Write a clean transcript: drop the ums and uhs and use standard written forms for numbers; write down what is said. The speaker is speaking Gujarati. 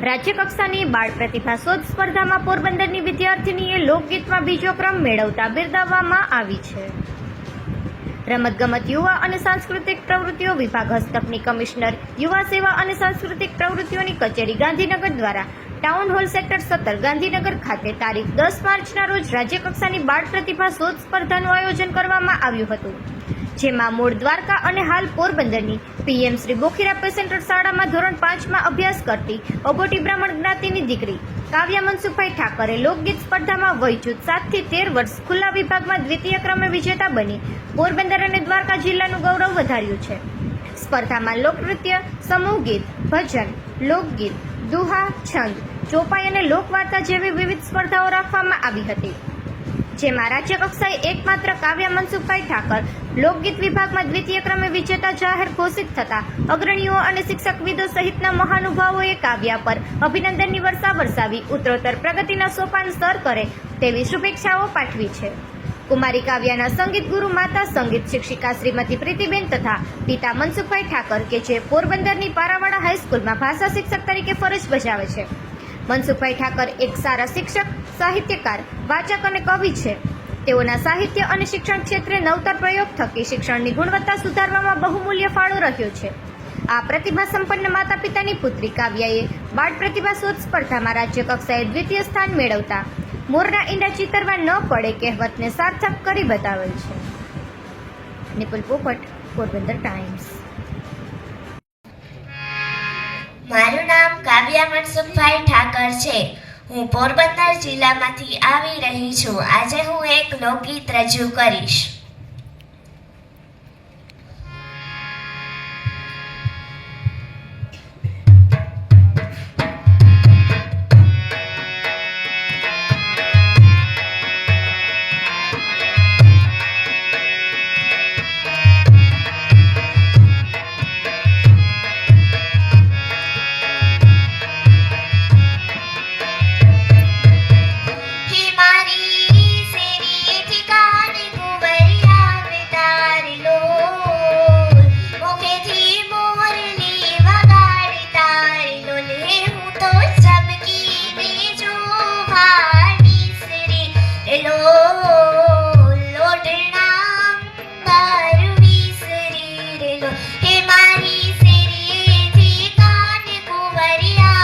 રાજ્ય કક્ષાની બાળ પ્રતિભા શોધ સ્પર્ધામાં પોરબંદરની વિદ્યાર્થીનીએ લોકગીતમાં બીજો ક્રમ મેળવતા બિરદાવવામાં આવી છે. રમતગમત, યુવા અને સાંસ્કૃતિક પ્રવૃત્તિઓ વિભાગ હસ્તકની કમિશનર, યુવા સેવા અને સાંસ્કૃતિક પ્રવૃત્તિઓની કચેરી ગાંધીનગર દ્વારા ટાઉન હોલ સેક્ટર 17 ગાંધીનગર ખાતે તારીખ 10 માર્ચના રોજ રાજ્યકક્ષાની બાળ પ્રતિભા શોધ સ્પર્ધાનું આયોજન કરવામાં આવ્યું હતું, જેમાં મૂળ દ્વારકા અને હાલ પોરબંદરની PM શ્રી બોખીરા પેસેન્ટર શાળામાં ધોરણ 5માં અભ્યાસ કરતી ઓબોટી બ્રાહ્મણ જ્ઞાતિની દીકરી કાવ્યા મનસુખભાઈ ઠાકરે લોકગીત સ્પર્ધામાં વય જૂથ 7 થી 13 વર્ષ ખુલ્લા વિભાગમાં દ્વિતીય ક્રમે વિજેતા બની પોરબંદર અને દ્વારકા જિલ્લાનું ગૌરવ વધાર્યું છે. સ્પર્ધામાં લોકનૃત્ય, સમૂહ ગીત, ભજન, લોકગીત, દુહા, છંદ, ચોપાઈ અને લોકવાર્તા જેવી વિવિધ સ્પર્ધાઓ રાખવામાં આવી હતી, જેમાં રાજ્યકક્ષાએ એકમાત્ર કાવ્યા મનસુખભાઈ ઠાકર લોકગીત વિભાગમાં દ્વિતીય ક્રમે વિજેતા જાહેર ઘોષિત થતા અગ્રણીઓ અને શિક્ષકવિદો સહિતના મહાનુભાવોએ કાવ્યા પર અભિનંદનની વર્ષા વરસાવી ઉત્તરોત્તર પ્રગતિના સોપાન સર કરે તેવી શુભેચ્છાઓ પાઠવી છે. કુમારી કાવ્યાના સંગીત ગુરુ, માતા સંગીત શિક્ષિકા શ્રીમતી પ્રીતિબેન તથા પિતા મનસુખભાઈ ઠાકર કે જે પોરબંદરની પારાવાડા હાઈસ્કૂલમાં ભાષા શિક્ષક તરીકે ફરજ બજાવે છે. મનસુખભાઈ ઠાકર એક સારા શિક્ષક, સાહિત્યકાર, વાચક અને કવિ છે. તેઓના સાહિત્ય અને શિક્ષણ ક્ષેત્રે નવતર પ્રયોગ થકી શિક્ષણની ગુણવત્તા સુધારવામાં બહુમૂલ્ય ફાળો રહ્યો છે. આ પ્રતિભા સંપન્ન માતા પિતાની પુત્રી કાવ્યાએ બાળ પ્રતિભા શોધ સ્પર્ધામાં રાજ્ય કક્ષાએ દ્વિતીય સ્થાન મેળવતા મોરના ઈંડા ચિતરવા ન પડે કહેવતને સાર્થક કરી બતાવેલ છે. નિપુલ પોપટ, પોરબંદર ટાઈમ્સ. મારું નામ કાવ્યા મનસુખભાઈ ઠાકર છે. હું પોરબંદર જિલ્લામાંથી આવી રહી છું. આજે હું એક લોકગીત રજૂ કરીશ. હે મારી શેરીએથી કાન કુંવરિયા